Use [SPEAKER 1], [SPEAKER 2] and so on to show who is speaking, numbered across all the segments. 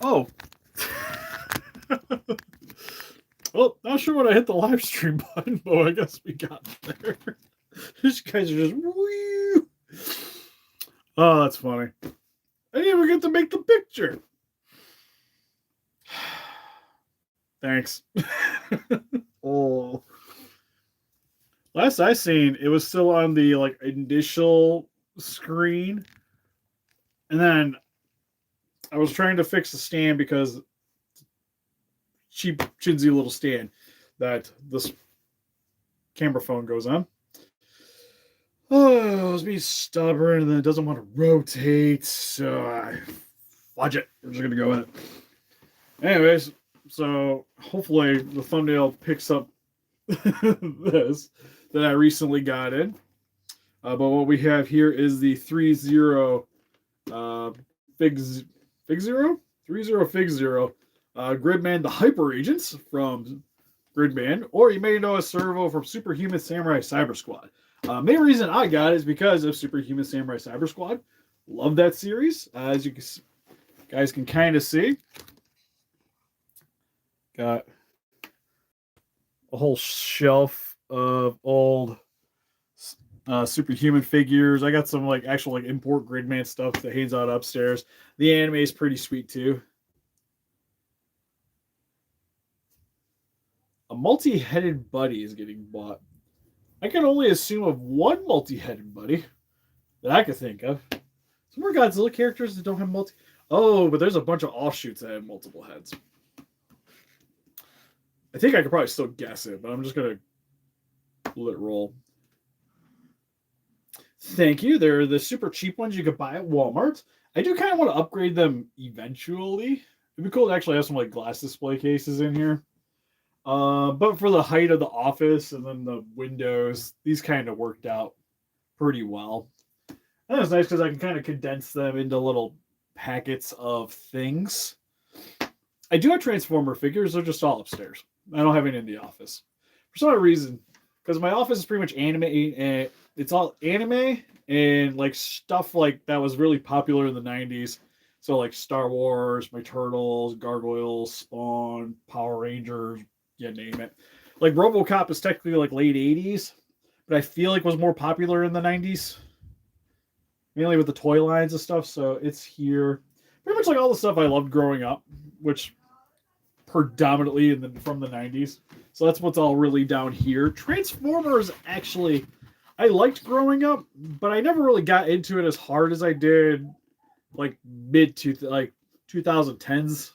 [SPEAKER 1] Oh. Well, not sure when I hit the live stream button, but I guess we got there. These guys are just. Woo! Oh, that's funny. I didn't even get to make the picture. Thanks. Oh. Last I seen, it was still on the like initial screen, and then I was trying to fix the stand because cheap chintzy little stand that this camera phone goes on. Oh, it was being stubborn and then it doesn't want to rotate, so I watch it. I'm just gonna go with it. Anyways, so hopefully the thumbnail picks up this that I recently got in. But what we have here is the Threezero FigZero? Threezero FigZero Gridman, the Hyper Agents from Gridman, or you may know as Servo from Superhuman Samurai Cyber Squad. Main reason I got it is because of Superhuman Samurai Cyber Squad. Love that series. As you guys can kind of see, got a whole shelf of old Superhuman figures. I got some like actual like import Gridman stuff that hangs out upstairs. The anime is pretty sweet too. A multi-headed buddy is getting bought. I can only assume of one multi-headed buddy that I could think of. Some more Godzilla characters that don't have multi. Oh, but there's a bunch of offshoots that have multiple heads. I think I could probably still guess it, but I'm just gonna let it roll. Thank you. They're the super cheap ones you could buy at Walmart. I do kind of want to upgrade them eventually. It'd be cool to actually have some like glass display cases in here. But for the height of the office and then the windows, these kind of worked out pretty well. And that's nice because I can kind of condense them into little packets of things. I do have Transformer figures. They're just all upstairs. I don't have any in the office. For some reason, because my office is pretty much anime, and it's all anime and like stuff like that was really popular in the 90s. So like Star Wars, my Turtles, Gargoyles, Spawn, Power Rangers, you name it. Like RoboCop is technically like late 80s, but I feel like was more popular in the 90s. Mainly with the toy lines and stuff, so it's here. Pretty much like all the stuff I loved growing up, which predominantly from the 90s. So that's what's all really down here. Transformers, actually, I liked growing up, but I never really got into it as hard as I did like like 2010s.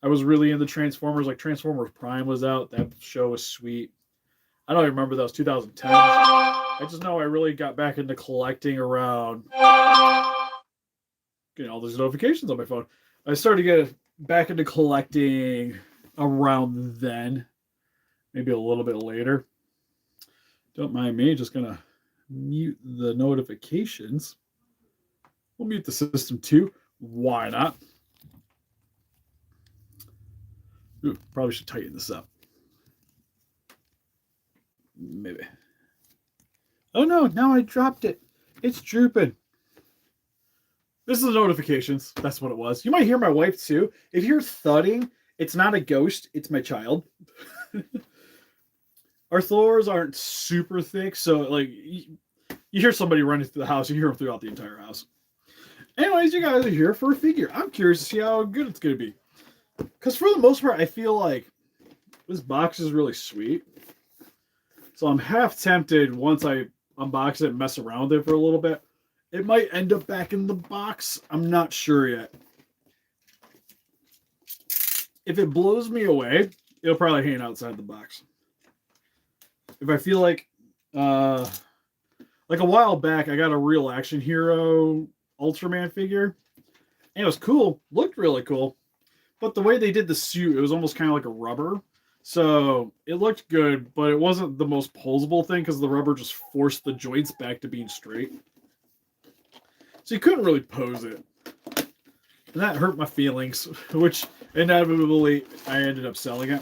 [SPEAKER 1] I was really into Transformers. Like Transformers Prime was out. That show was sweet. I don't even remember those 2010s. I just know I really got back into collecting around getting all those notifications on my phone. I started to get back into collecting around then, maybe a little bit later. Don't mind me, just gonna mute the notifications. We'll mute the system too. Why not? Ooh, probably should tighten this up. Maybe. Oh no, now I dropped it. It's drooping. This is the notifications. That's what it was. You might hear my wife too. If you're thudding, it's not a ghost, it's my child. Our floors aren't super thick, so like you hear somebody running through the house, you hear them throughout the entire house. Anyways, you guys are here for a figure. I'm curious to see how good it's going to be. Because for the most part, I feel like this box is really sweet. So I'm half tempted once I unbox it and mess around with it for a little bit. It might end up back in the box. I'm not sure yet. If it blows me away, it'll probably hang outside the box. If I feel like a while back, I got a Real Action Hero Ultraman figure. And it was cool. Looked really cool. But the way they did the suit, it was almost kind of like a rubber. So it looked good, but it wasn't the most posable thing because the rubber just forced the joints back to being straight. So you couldn't really pose it. And that hurt my feelings, which inevitably I ended up selling it.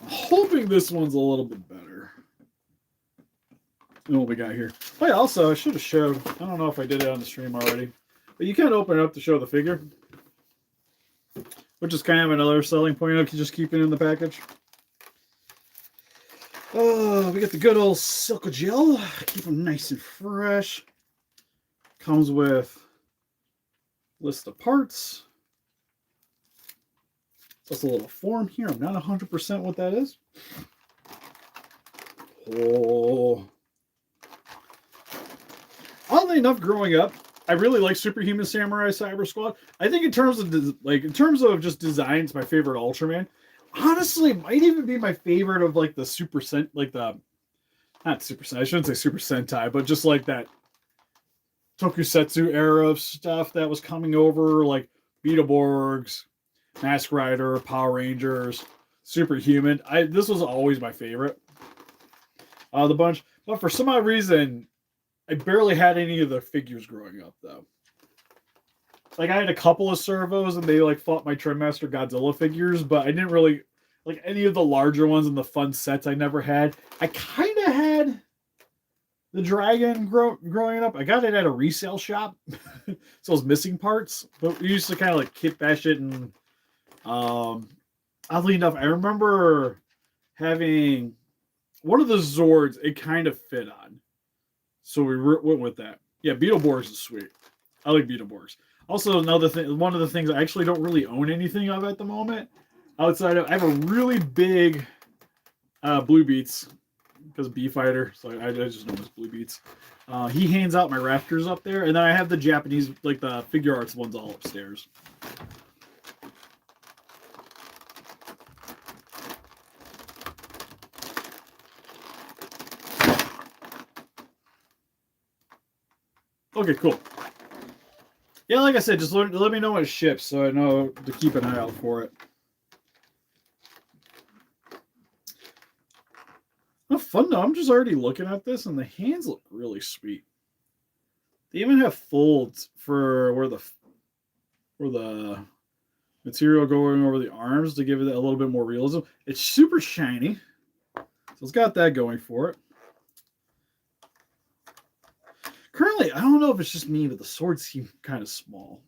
[SPEAKER 1] I'm hoping this one's a little bit better than what we got here. Oh yeah, also, I should have showed, I don't know if I did it on the stream already, but you can't open it up to show the figure. which is kind of another selling point of just keeping it in the package. Oh, we got the good old Silco Gel. Keep them nice and fresh. Comes with list of parts. Just a little form here. I'm not 100% what that is. Oh. Oddly enough, growing up, I really like Superhuman Samurai Cyber Squad. I think in terms of just design, it's my favorite Ultraman. Honestly, it might even be my favorite of like the not Super Sentai. I shouldn't say Super Sentai, but just like that Tokusatsu era of stuff that was coming over, like Beetleborgs, Mask Rider, Power Rangers, Superhuman. This was always my favorite of the bunch. But for some odd reason, I barely had any of the figures growing up, though. Like, I had a couple of servos, and they, like, fought my Trendmaster Godzilla figures, but I didn't really... Like, any of the larger ones and the fun sets I never had. I kind of had the Dragon growing up. I got it at a resale shop. So it was missing parts. But we used to kind of, like, kit bash it, and... oddly enough, I remember having... One of the Zords, it kind of fit on. So we went with that. Yeah, Beetleborgs is sweet. I like Beetleborgs. Also, another thing, one of the things I actually don't really own anything of at the moment. Outside of, I have a really big Blue Beats because B-Fighter, so I just know him as Blue Beats. He hands out my rafters up there, and then I have the Japanese, like the figure arts ones all upstairs. Okay, cool. Yeah, like I said, just let me know when it ships so I know to keep an eye out for it. Oh, fun though. I'm just already looking at this, and the hands look really sweet. They even have folds for where the material going over the arms to give it a little bit more realism. It's super shiny, so it's got that going for it. Currently, I don't know if it's just me, but the swords seem kind of small.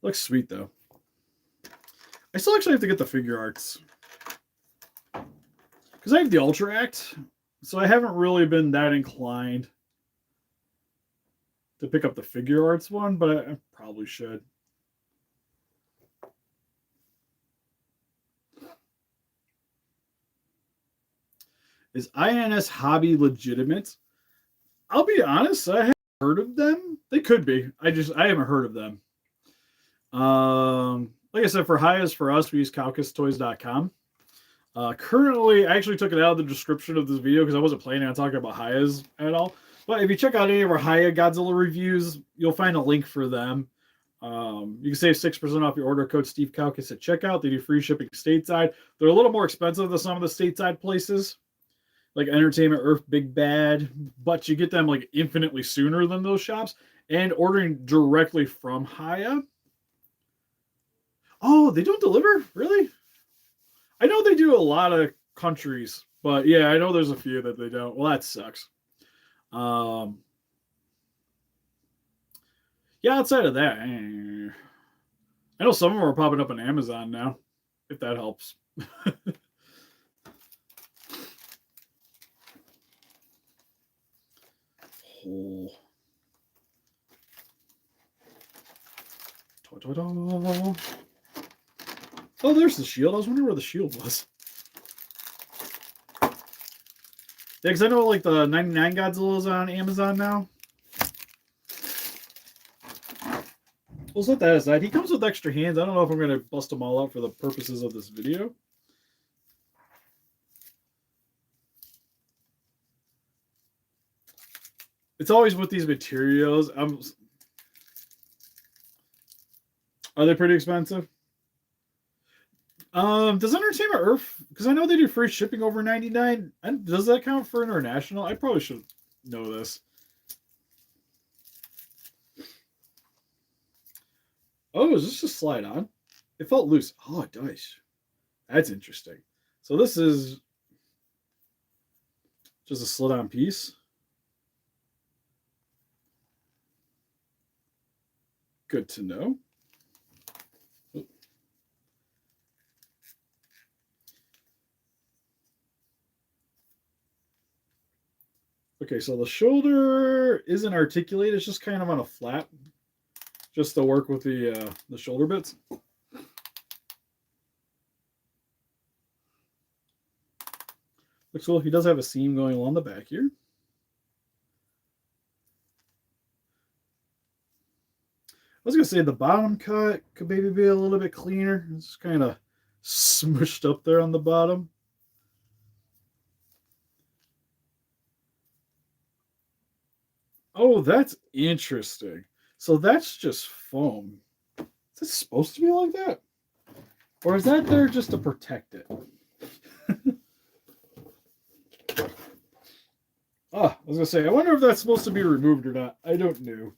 [SPEAKER 1] Looks sweet, though. I still actually have to get the figure arts. Because I have the Ultra Act, so I haven't really been that inclined to pick up the figure arts one, but I probably should. Is INS Hobby legitimate? I'll be honest, I haven't heard of them. They could be. I haven't heard of them. Like I said, for Hayas, for us, we use CaucusToys.com. Currently, I actually took it out of the description of this video because I wasn't planning on talking about Hayas at all. But if you check out any of our Haya Godzilla reviews, you'll find a link for them. You can save 6% off your order code Steve Kaukas at checkout. They do free shipping stateside. They're a little more expensive than some of the stateside places, like Entertainment Earth, Big Bad, but you get them like infinitely sooner than those shops. And ordering directly from Haya. Oh, they don't deliver? Really? I know they do a lot of countries, but yeah, I know there's a few that they don't. Well, that sucks. Yeah, outside of that, I know some of them are popping up on Amazon now, if that helps. Oh. Oh, there's the shield. I was wondering where the shield was. Yeah, because I know like the 99 Godzilla's on Amazon now. We'll set that aside. He comes with extra hands. I don't know if I'm going to bust them all out for the purposes of this video. It's always with these materials. Are they pretty expensive? Does Entertainment Earth, because I know they do free shipping over 99, and does that count for international? I probably should know this. Oh, is this just slide on? It felt loose. Oh, it does. That's interesting. So this is just a slid on piece. Good to know. Okay, so the shoulder isn't articulated. It's just kind of on a flap, just to work with the shoulder bits. Looks cool. He does have a seam going along the back here. I was going to say the bottom cut could maybe be a little bit cleaner. It's kind of smushed up there on the bottom. Oh, that's interesting. So that's just foam. Is it supposed to be like that? Or is that there just to protect it? Oh, I was going to say, I wonder if that's supposed to be removed or not. I don't know.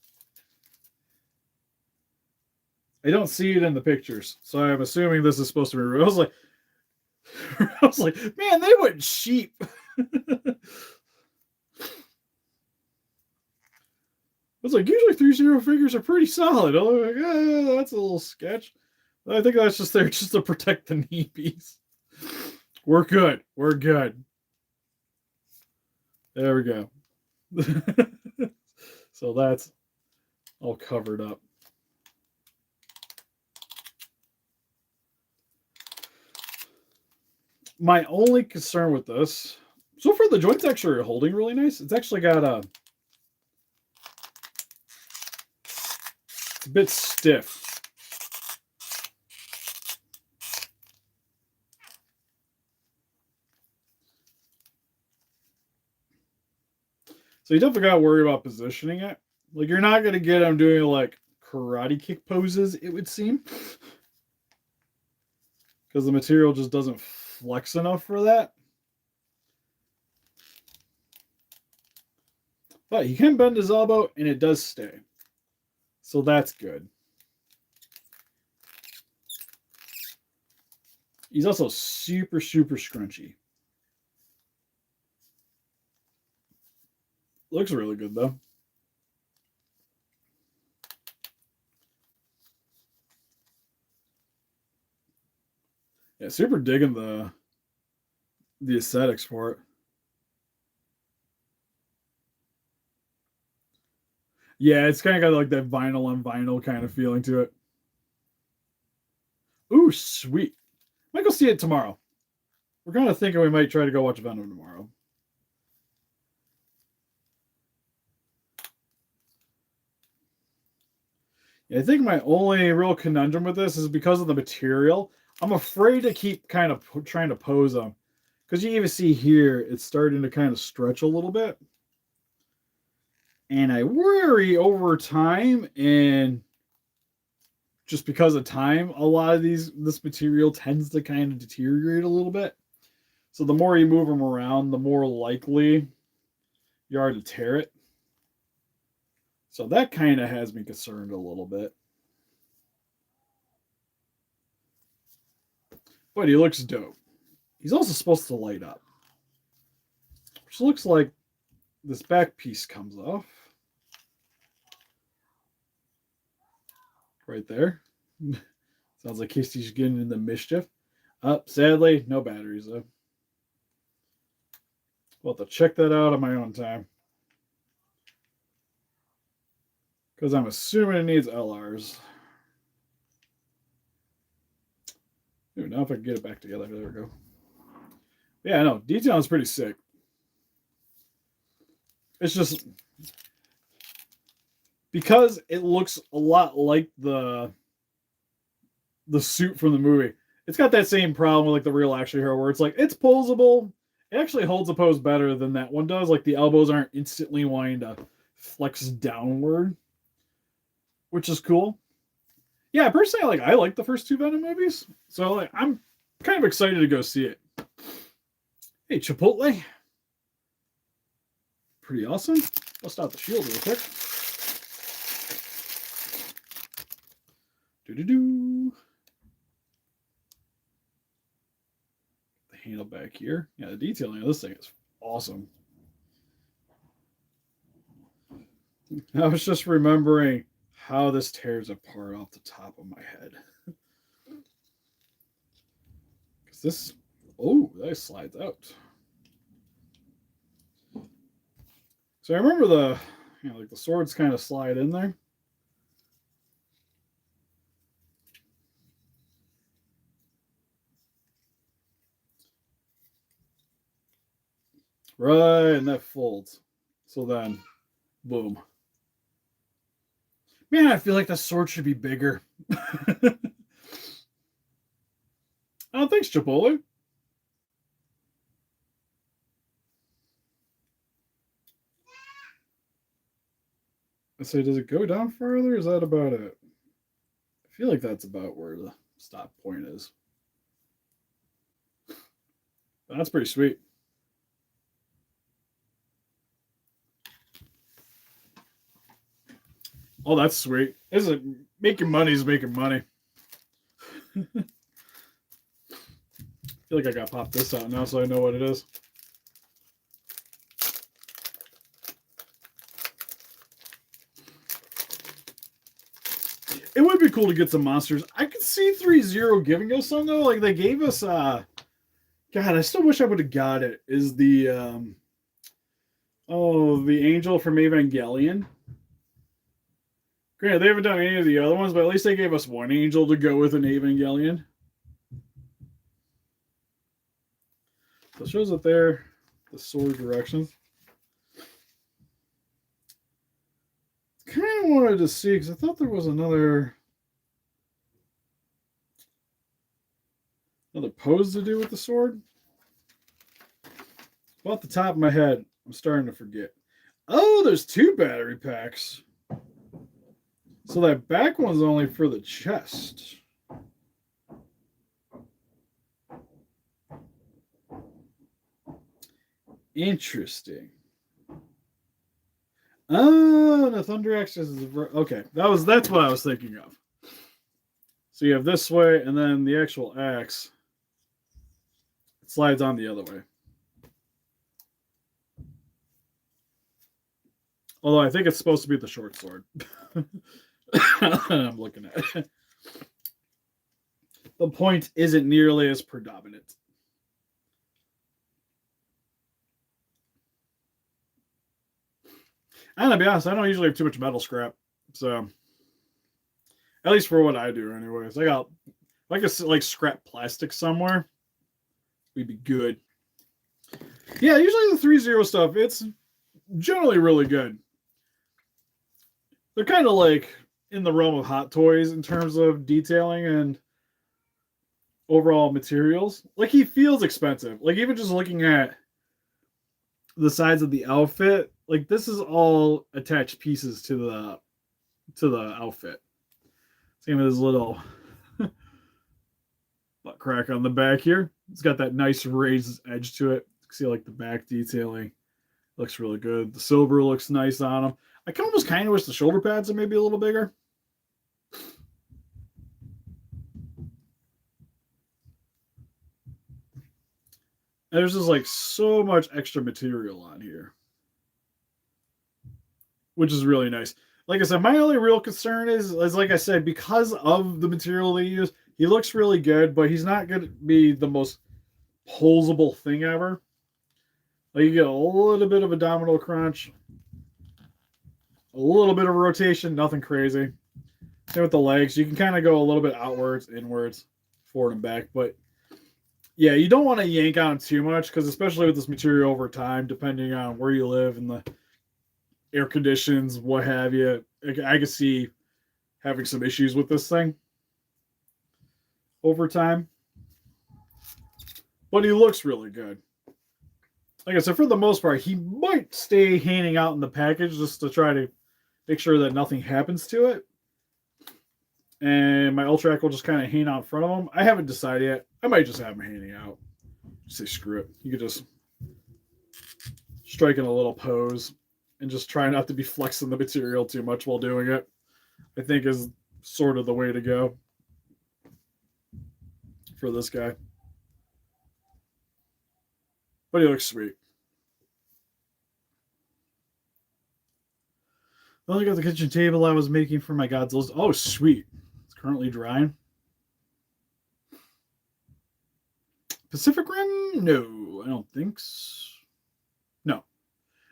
[SPEAKER 1] I don't see it in the pictures, so I'm assuming this is supposed to be removed. I was like, man, they went cheap. I was like, usually Threezero figures are pretty solid. I'm like, that's a little sketch. I think that's just there just to protect the knee piece. We're good. We're good. There we go. So that's all covered up. My only concern with this, so far the joints actually are holding really nice. It's actually got it's a bit stiff. So you definitely got to worry about positioning it. Like, you're not going to get them doing like karate kick poses, it would seem. Because the material just doesn't flex enough for that. But he can bend his elbow and it does stay. So that's good. He's also super, super scrunchy. Looks really good though. Yeah, super digging the aesthetics for it. Yeah, it's kind of got like that vinyl on vinyl kind of feeling to it. Ooh, sweet. Might go see it tomorrow. We're kind of thinking we might try to go watch Venom tomorrow. Yeah, I think my only real conundrum with this is because of the material. I'm afraid to keep kind of trying to pose them. Because you even see here, it's starting to kind of stretch a little bit. And I worry over time, and just because of time, a lot of this material tends to kind of deteriorate a little bit. So the more you move them around, the more likely you are to tear it. So that kind of has me concerned a little bit. But he looks dope. He's also supposed to light up. Which looks like this back piece comes off. Right there. Sounds like Kisty's getting in the mischief. Sadly, no batteries though. We'll have to check that out on my own time. Because I'm assuming it needs LRs. Ooh, now if I can get it back together. There we go. Yeah, no, detail is pretty sick. It's just because it looks a lot like the suit from the movie. It's got that same problem with like the real action hero where it's like it's posable. It actually holds a pose better than that one does. Like the elbows aren't instantly wanting to flex downward, which is cool. Yeah, personally, I like the first two Venom movies, so I'm kind of excited to go see it. Hey, Chipotle, pretty awesome. Bust out the shield real quick. Do. The handle back here. Yeah, the detailing of this thing is awesome. I was just remembering how this tears apart off the top of my head. Because this, oh, that slides out. So I remember the, like the swords kind of slide in there. Right, and that folds. So then, boom. Man, I feel like the sword should be bigger. Oh, thanks, Chipotle. I say, does it go down further? Is that about it? I feel like that's about where the stop point is. But that's pretty sweet. Oh, that's sweet. Is it making money is making money. I feel like I got to pop this out now so I know what it is. It would be cool to get some monsters. I could see Threezero giving us some though. Like they gave us God, I still wish I would have got it. Is the the angel from Evangelion. Granted, they haven't done any of the other ones, but at least they gave us one angel to go with an Evangelion. So it shows up there the sword directions. Kind of wanted to see because I thought there was another pose to do with the sword. Off the top of my head, I'm starting to forget. Oh, there's 2 battery packs. So that back one's only for the chest. Interesting. Oh, the Thunder Axe is okay. That's what I was thinking of. So you have this way, and then the actual axe it slides on the other way. Although I think it's supposed to be the short sword. I'm looking at it. The point isn't nearly as predominant. And to be honest, I don't usually have too much metal scrap. So, at least for what I do, anyways. I got, like I like scrap plastic somewhere. We'd be good. Yeah, usually the Threezero stuff, it's generally really good. They're kind of like in the realm of Hot Toys in terms of detailing and overall materials. Like he feels expensive. Like even just looking at the sides of the outfit, like this is all attached pieces to the outfit. Same with his little butt crack on the back here. It's got that nice raised edge to it. You can see like the back detailing looks really good. The silver looks nice on him. I can almost kind of wish the shoulder pads are maybe a little bigger. There's just like so much extra material on here, which is really nice. Like I said, my only real concern is like I said, because of the material they use, he looks really good, but he's not going to be the most posable thing ever. Like you get a little bit of abdominal crunch, a little bit of rotation, nothing crazy. Same with the legs. You can kind of go a little bit outwards, inwards, forward and back, but yeah, you don't want to yank on too much because especially with this material over time, depending on where you live and the air conditions, what have you, I can see having some issues with this thing over time. But he looks really good. Like I said, for the most part, he might stay hanging out in the package just to try to make sure that nothing happens to it. And my Ultrac will just kind of hang out in front of him. I haven't decided yet. I might just have him hanging out. Just say screw it. You could just strike in a little pose and just try not to be flexing the material too much while doing it. I think is sort of the way to go for this guy. But he looks sweet. Well, I got the kitchen table I was making for my Godzilla's. Oh, sweet. It's currently drying. Pacific Rim? No, I don't think so. No,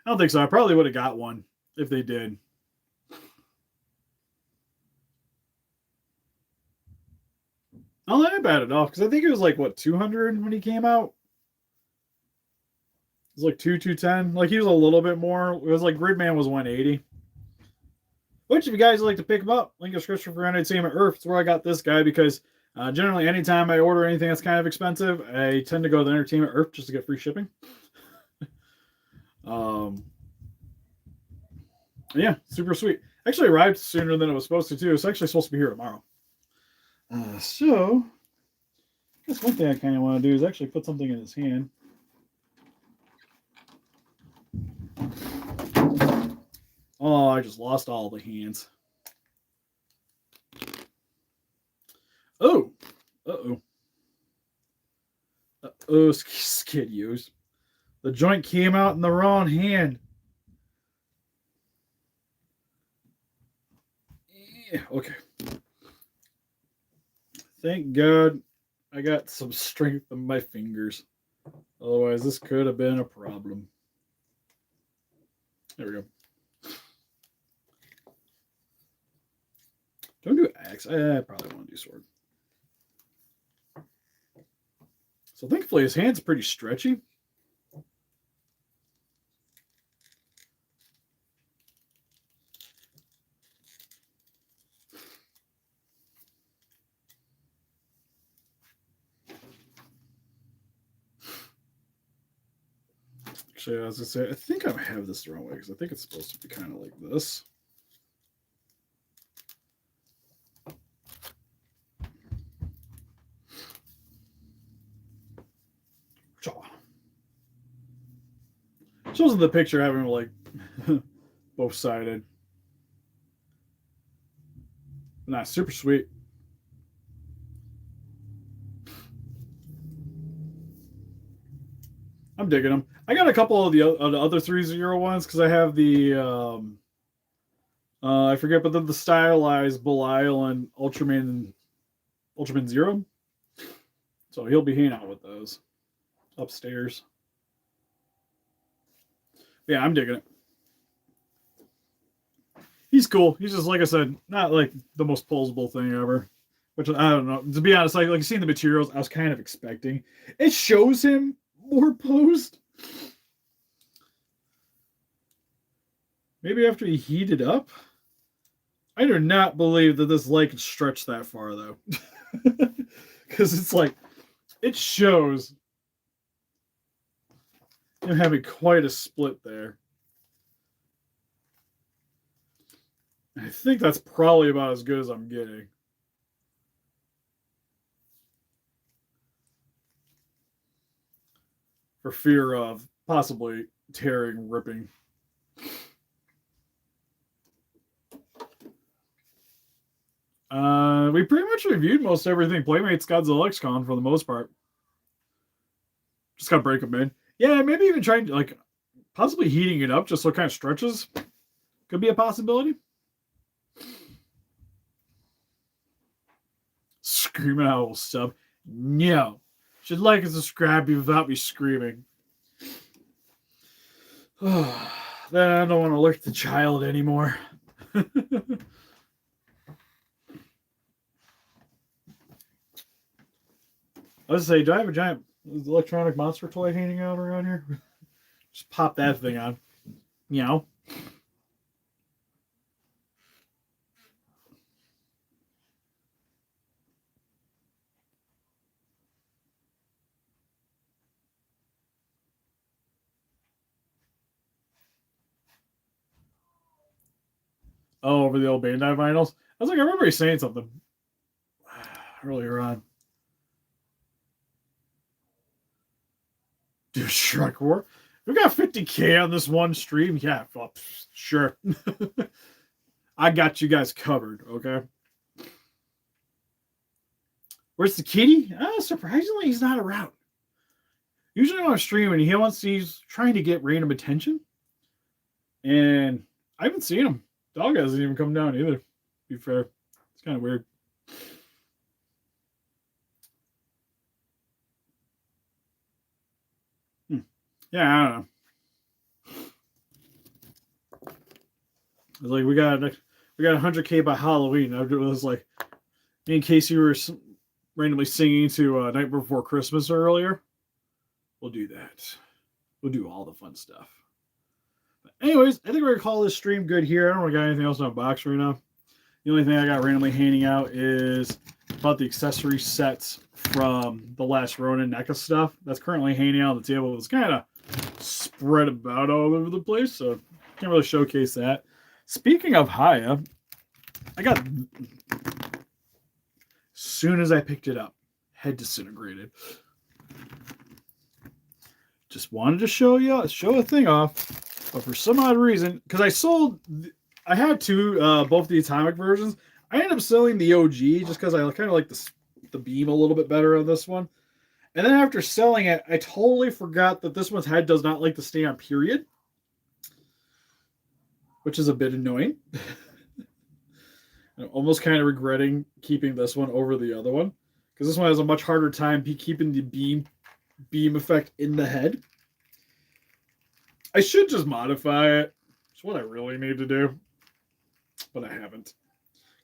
[SPEAKER 1] I don't think so. I probably would have got one if they did. I'll let it bad enough because I think it was like what 200 when he came out. It was like 210. Like he was a little bit more. It was like Gridman was 180. Which, if you guys like to pick them up, link in the description for Entertainment Earth. It's where I got this guy because generally, anytime I order anything that's kind of expensive, I tend to go to the Entertainment Earth just to get free shipping. Yeah, super sweet. Actually arrived sooner than it was supposed to too. It's actually supposed to be here tomorrow. So, I guess one thing I kind of want to do is actually put something in his hand. Oh, I just lost all the hands. Oh, uh-oh. Uh-oh, Skidios. The joint came out in the wrong hand. Yeah, okay. Thank God I got some strength in my fingers. Otherwise, this could have been a problem. There we go. Don't do axe. I probably want to do sword. So thankfully his hand's pretty stretchy. Actually, I was going to say, I think I have this the wrong way because I think it's supposed to be kind of like this. Shows in the picture having like both sided. Nah, super sweet. I'm digging them. I got a couple of the other Threezero ones because I have the I forget, but the stylized Belial and Ultraman Zero. So he'll be hanging out with those upstairs. Yeah, I'm digging it. He's cool. He's just, like I said, not like the most posable thing ever. Which I don't know. To be honest, like seeing the materials, I was kind of expecting. It shows him more posed. Maybe after he heated up. I do not believe that this leg could stretch that far though. Because it's like it shows him having quite a split there. I think that's probably about as good as I'm getting. For fear of possibly tearing, ripping. We pretty much reviewed most everything Playmates Godzilla XCon for the most part. Just gotta break them in. Yeah, maybe even trying to, like, possibly heating it up just so it kind of stretches. Could be a possibility. Screaming owl sub. No. Should like and subscribe without me screaming. Then I don't want to alert the child anymore. Let's say, do I have a giant electronic monster toy hanging out around here? Just pop that thing on. Meow. Oh, over the old Bandai vinyls? I was like, I remember you saying something earlier on. Dude, Shrek War. We got 50K on this one stream. Yeah, well, sure. I got you guys covered, okay? Where's the kitty? Surprisingly, he's not around. Usually when I'm streaming, he's trying to get random attention. And I haven't seen him. Dog hasn't even come down either, to be fair. It's kind of weird. Yeah, I don't know. It's like we got 100K by Halloween. It was like, in case you were randomly singing to Night Before Christmas earlier, we'll do that. We'll do all the fun stuff. But anyways, I think we're gonna call this stream good here. I don't really got anything else in my box right now. The only thing I got randomly handing out is about the accessory sets from the last Ronin NECA stuff that's currently hanging out on the table. It's kind of spread about all over the place, so can't really showcase that. Speaking of Haya, I got, as soon as I picked it up, head disintegrated. Just wanted to show a thing off, but for some odd reason, because I had both the Atomic versions. I ended up selling the OG just because I kind of like the beam a little bit better on this one. And then after selling it, I totally forgot that this one's head does not like to stay on period, which is a bit annoying. I'm almost kind of regretting keeping this one over the other one, because this one has a much harder time keeping the beam effect in the head. I should just modify it. It's what I really need to do, but I haven't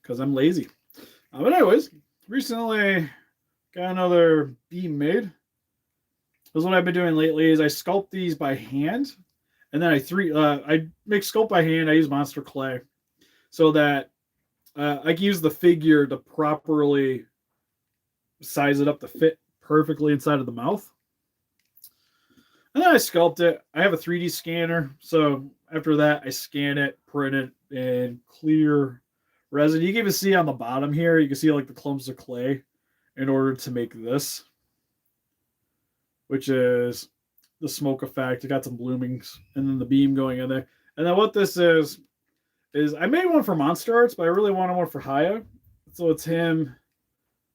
[SPEAKER 1] because I'm lazy. But anyways, recently got another beam made. This is what I've been doing lately. Is I sculpt these by hand, and then I make sculpt by hand. I use monster clay so that I can use the figure to properly size it up to fit perfectly inside of the mouth. And then I sculpt it. I have a 3D scanner. So after that, I scan it, print it in clear resin. You can even see on the bottom here, you can see like the clumps of clay in order to make this, which is the smoke effect. It got some bloomings and then the beam going in there. And then what this is I made one for Monster Arts, but I really wanted one for Haya. So it's him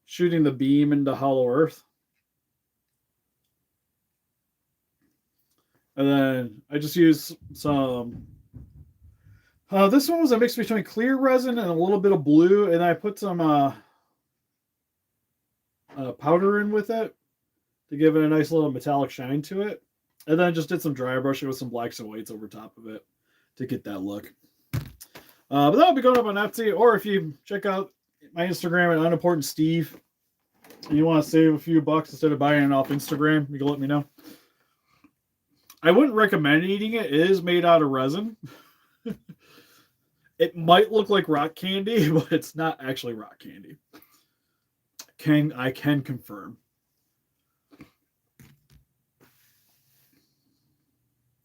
[SPEAKER 1] shooting the beam into Hollow Earth. And then I just used some. This one was a mix between clear resin and a little bit of blue, and I put some powder in with it to give it a nice little metallic shine to it. And then I just did some dry brushing with some blacks and whites over top of it to get that look. But that'll be going up on Etsy, or if you check out my Instagram at Unimportant Steve, and you want to save a few bucks instead of buying it off Instagram, you can let me know. I wouldn't recommend eating it. It is made out of resin. It might look like rock candy, but it's not actually rock candy. I can confirm.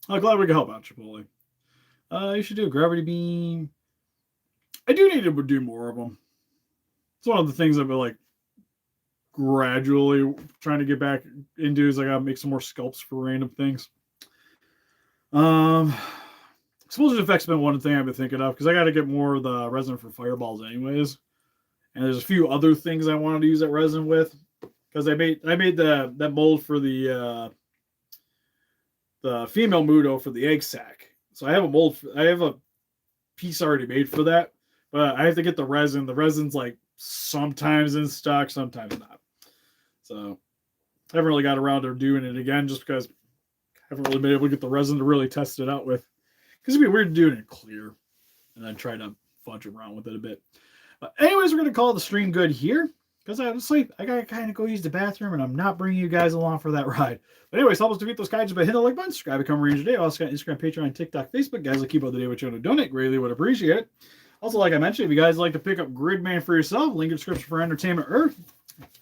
[SPEAKER 1] I'm glad we can help out, Chipotle. You should do a gravity beam. I do need to do more of them. It's one of the things I've been like gradually trying to get back into, is I gotta make some more sculpts for random things. Explosion effect's been one thing I've been thinking of, because I got to get more of the resin for fireballs anyways. And there's a few other things I wanted to use that resin with, because I made that mold for the female Mudo for the egg sac. So I have a mold. I have a piece already made for that, but I have to get the resin. The resin's like sometimes in stock, sometimes not. So I haven't really got around to doing it again, just because I haven't really been able to get the resin to really test it out with. Because it'd be weird doing it clear and then try to fudge around with it a bit. But anyways, we're going to call the stream good here, because honestly, I got to kind of go use the bathroom, and I'm not bringing you guys along for that ride. But anyways, help us defeat those kaijus by hitting the like button, subscribe, become a ranger today. I also got Instagram, Patreon, TikTok, Facebook. Guys, like keep up the day with you want to donate. Greatly would appreciate it. Also, like I mentioned, if you guys like to pick up Gridman for yourself, link in the description for Entertainment Earth.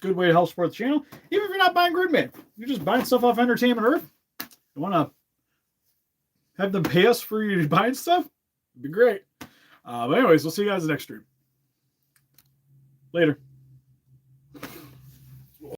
[SPEAKER 1] Good way to help support the channel. Even if you're not buying Gridman, you're just buying stuff off Entertainment Earth. You want to have them pay us for you buying stuff? It'd be great. But anyways, we'll see you guys in the next stream. Later.